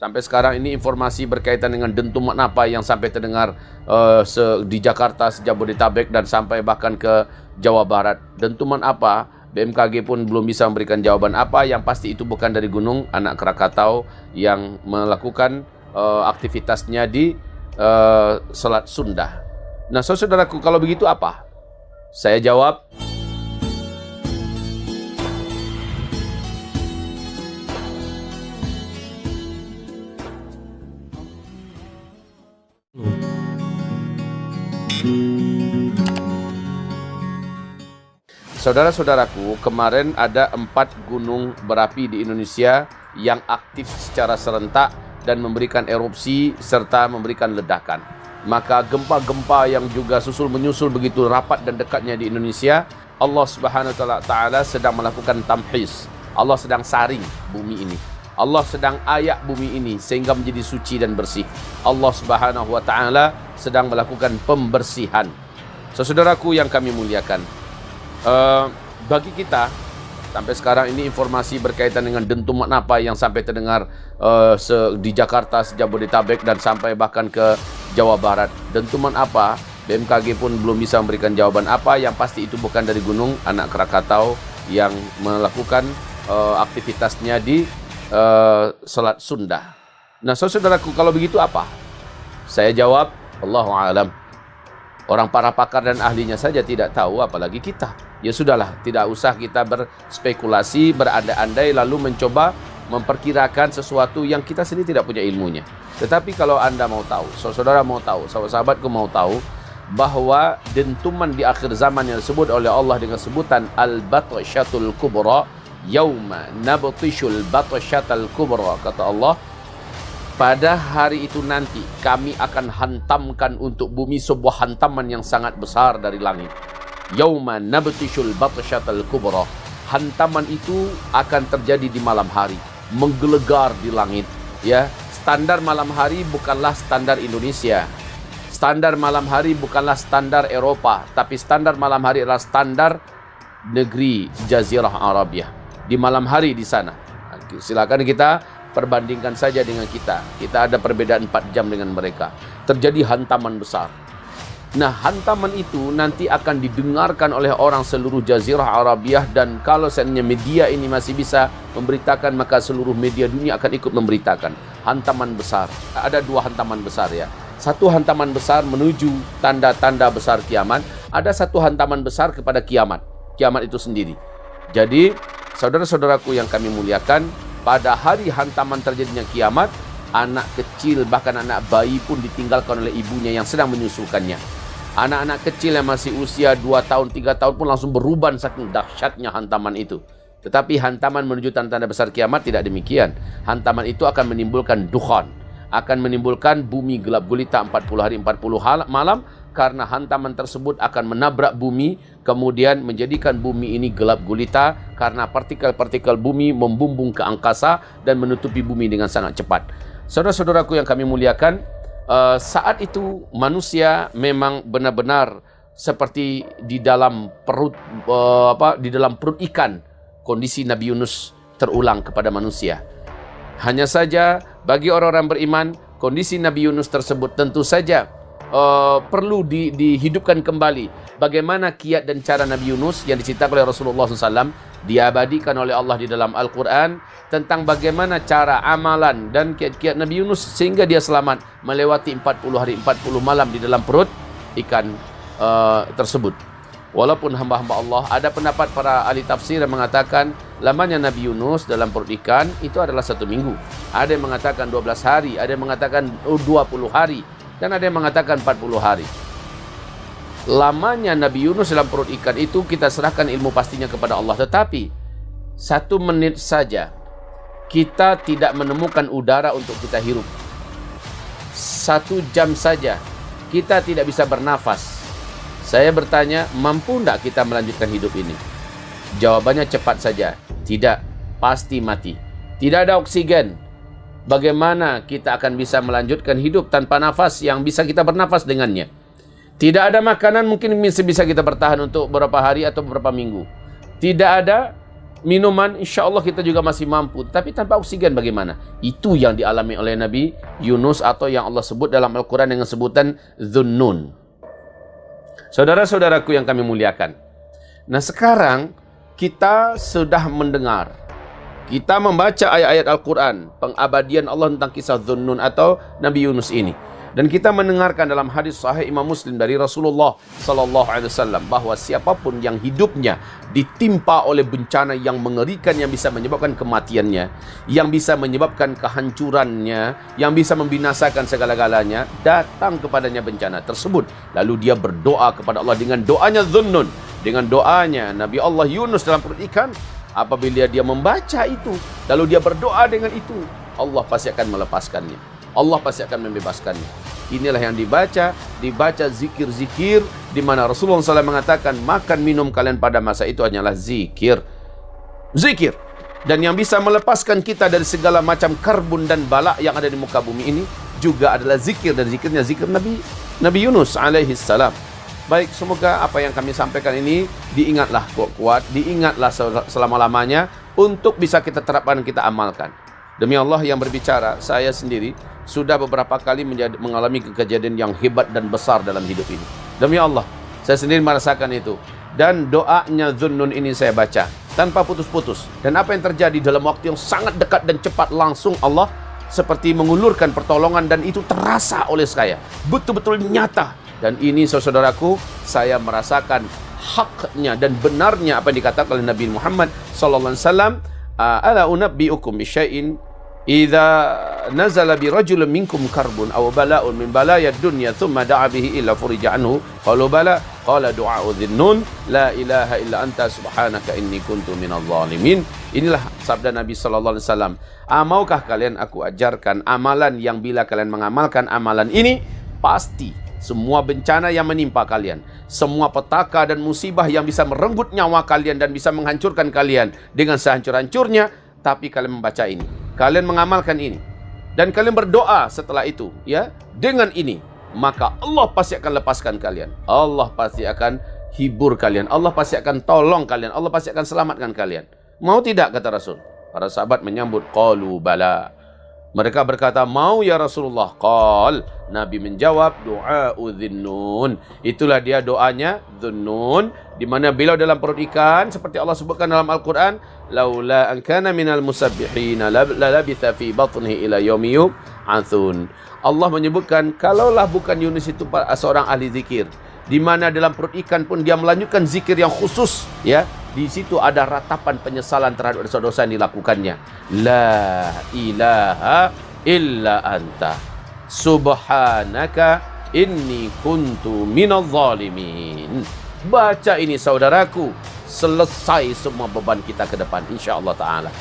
Sampai sekarang ini informasi berkaitan dengan dentuman apa yang sampai terdengar di Jakarta, Jabodetabek dan sampai bahkan ke Jawa Barat. Dentuman apa? BMKG pun belum bisa memberikan jawaban apa. Yang pasti itu bukan dari Gunung Anak Krakatau yang melakukan aktivitasnya di Selat Sunda. Nah, saudaraku, kalau begitu apa? Saya jawab, saudara-saudaraku, kemarin ada 4 gunung berapi di Indonesia yang aktif secara serentak dan memberikan erupsi serta memberikan ledakan. Maka gempa-gempa yang juga susul menyusul begitu rapat dan dekatnya di Indonesia, Allah Subhanahu wa taala sedang melakukan tamhis. Allah sedang saring bumi ini. Allah sedang ayak bumi ini sehingga menjadi suci dan bersih. Allah Subhanahu wa taala sedang melakukan pembersihan. Saudaraku yang kami muliakan, bagi kita sampai sekarang ini informasi berkaitan dengan dentuman apa yang sampai terdengar di Jakarta, Jabodetabek dan sampai bahkan ke Jawa Barat. Dentuman apa? BMKG pun belum bisa memberikan jawaban apa. Yang pasti itu bukan dari Gunung Anak Krakatau yang melakukan aktivitasnya di Selat Sunda. Nah, saudaraku, kalau begitu apa? Saya jawab, Allahu a'lam. Orang para pakar dan ahlinya saja tidak tahu, apalagi kita. Ya sudahlah, tidak usah kita berspekulasi, berandai-andai lalu mencoba memperkirakan sesuatu yang kita sendiri tidak punya ilmunya. Tetapi kalau Anda mau tahu, saudara mau tahu, sahabat-sahabatku mau tahu, bahwa dentuman di akhir zaman yang disebut oleh Allah dengan sebutan Al-Batsyatul Kubra, Yauma nabtishul batsyatal kubra, kata Allah, pada hari itu nanti kami akan hantamkan untuk bumi sebuah hantaman yang sangat besar dari langit. Yauma nabtishul batsyatal kubra. Hantaman itu akan terjadi di malam hari, menggelegar di langit, ya. Standar malam hari bukanlah standar Indonesia. Standar malam hari bukanlah standar Eropa, tapi standar malam hari adalah standar negeri Jazirah Arabia. Di malam hari di sana. Silakan kita perbandingkan saja dengan kita. Kita ada perbedaan 4 jam dengan mereka. Terjadi hantaman besar. Nah, hantaman itu nanti akan didengarkan oleh orang seluruh Jazirah Arabiah, dan kalau seandainya media ini masih bisa memberitakan, maka seluruh media dunia akan ikut memberitakan. Hantaman besar. Ada 2 hantaman besar, ya. Satu hantaman besar menuju tanda-tanda besar kiamat. Ada satu hantaman besar kepada kiamat. Kiamat itu sendiri. Jadi, saudara-saudaraku yang kami muliakan, pada hari hantaman terjadinya kiamat, anak kecil, bahkan anak bayi pun ditinggalkan oleh ibunya yang sedang menyusukannya. Anak-anak kecil yang masih usia 2 tahun, 3 tahun pun langsung beruban saking dahsyatnya hantaman itu. Tetapi hantaman menuju tanda-tanda besar kiamat tidak demikian. Hantaman itu akan menimbulkan dukhan, akan menimbulkan bumi gelap gulita 40 hari 40 malam, karena hantaman tersebut akan menabrak bumi, kemudian menjadikan bumi ini gelap gulita karena partikel-partikel bumi membumbung ke angkasa dan menutupi bumi dengan sangat cepat. Saudara-saudaraku yang kami muliakan, saat itu manusia memang benar-benar seperti di dalam perut ikan. Kondisi Nabi Yunus terulang kepada manusia. Hanya saja bagi orang-orang beriman, kondisi Nabi Yunus tersebut tentu saja perlu dihidupkan kembali. Bagaimana kiat dan cara Nabi Yunus yang diceritakan oleh Rasulullah SAW, diabadikan oleh Allah di dalam Al-Quran, tentang bagaimana cara amalan dan kiat-kiat Nabi Yunus sehingga dia selamat melewati 40 hari 40 malam di dalam perut ikan tersebut. Walaupun hamba-hamba Allah, ada pendapat para ahli tafsir yang mengatakan lamanya Nabi Yunus dalam perut ikan itu adalah 1 minggu. Ada yang mengatakan 12 hari, ada yang mengatakan 20 hari, dan ada yang mengatakan 40 hari. Lamanya Nabi Yunus dalam perut ikan itu kita serahkan ilmu pastinya kepada Allah. Tetapi 1 menit saja kita tidak menemukan udara untuk kita hirup. 1 jam saja kita tidak bisa bernafas. Saya bertanya, mampu tidak kita melanjutkan hidup ini? Jawabannya cepat saja, tidak, pasti mati. Tidak ada oksigen. Bagaimana kita akan bisa melanjutkan hidup tanpa nafas yang bisa kita bernafas dengannya? Tidak ada makanan mungkin bisa kita bertahan untuk beberapa hari atau beberapa minggu. Tidak ada minuman, insya Allah kita juga masih mampu. Tapi tanpa oksigen bagaimana? Itu yang dialami oleh Nabi Yunus, atau yang Allah sebut dalam Al-Quran dengan sebutan Dhunnun. Saudara-saudaraku yang kami muliakan. Nah, sekarang kita sudah mendengar, kita membaca ayat-ayat Al-Quran, pengabadian Allah tentang kisah Dhunnun atau Nabi Yunus ini. Dan kita mendengarkan dalam hadis sahih Imam Muslim dari Rasulullah sallallahu alaihi wasallam bahwa siapapun yang hidupnya ditimpa oleh bencana yang mengerikan, yang bisa menyebabkan kematiannya, yang bisa menyebabkan kehancurannya, yang bisa membinasakan segala-galanya, datang kepadanya bencana tersebut, lalu dia berdoa kepada Allah dengan doanya Dhunnun, dengan doanya Nabi Allah Yunus dalam perut ikan. Apabila dia membaca itu, lalu dia berdoa dengan itu, Allah pasti akan melepaskannya. Allah pasti akan membebaskannya. Inilah yang dibaca zikir-zikir, di mana Rasulullah SAW mengatakan makan minum kalian pada masa itu hanyalah zikir. Zikir. Dan yang bisa melepaskan kita dari segala macam karbun dan bala yang ada di muka bumi ini juga adalah zikir, dan zikirnya zikir Nabi Yunus alaihi salam. Baik, semoga apa yang kami sampaikan ini diingatlah kuat, diingatlah selama-lamanya untuk bisa kita terapkan, kita amalkan. Demi Allah yang berbicara, saya sendiri sudah beberapa kali mengalami kejadian yang hebat dan besar dalam hidup ini. Demi Allah, saya sendiri merasakan itu. Dan doanya Dhunnun ini saya baca tanpa putus-putus. Dan apa yang terjadi dalam waktu yang sangat dekat dan cepat, langsung Allah seperti mengulurkan pertolongan, dan itu terasa oleh saya. Betul-betul nyata. Dan ini saudaraku, saya merasakan haknya dan benarnya apa yang dikatakan oleh Nabi Muhammad sallallahu alaihi wasallam, ala unabbiukum bisyai'in idza nazala bi rajulin minkum karbun aw bala'un min balaya dunya thumma da'a bihi illa furija anhu qalu bala qala du'a'u Dhunnun la ilaha illa anta subhanaka inni kuntu minadh dhalimin. Inilah sabda Nabi sallallahu alaihi wasallam. Maukah kalian aku ajarkan amalan yang bila kalian mengamalkan amalan ini, pasti semua bencana yang menimpa kalian, semua petaka dan musibah yang bisa merenggut nyawa kalian dan bisa menghancurkan kalian dengan sehancur-hancurnya, tapi kalian membaca ini, kalian mengamalkan ini, dan kalian berdoa setelah itu, ya, dengan ini, maka Allah pasti akan lepaskan kalian. Allah pasti akan hibur kalian. Allah pasti akan tolong kalian. Allah pasti akan selamatkan kalian. Mau tidak, kata Rasul? Para sahabat menyambut, qalu bala. Mereka berkata, mau ya Rasulullah. Qal, Nabi menjawab, du'a'u Dhunnun. Itulah dia doanya Dhunnun, di mana beliau dalam perut ikan, seperti Allah sebutkan dalam Al-Quran, laula an kana minal musabbihina labitha fi batnihi ila yaumi yub'atsun. Allah menyebutkan, kalaulah bukan Yunus itu seorang ahli zikir, di mana dalam perut ikan pun dia melanjutkan zikir yang khusus, ya. Di situ ada ratapan penyesalan terhadap dosa-dosa yang dilakukannya. La ilaha illa anta subhanaka inni kuntu minadh dhalimin. Baca ini saudaraku, selesai semua beban kita ke depan, insya Allah ta'ala.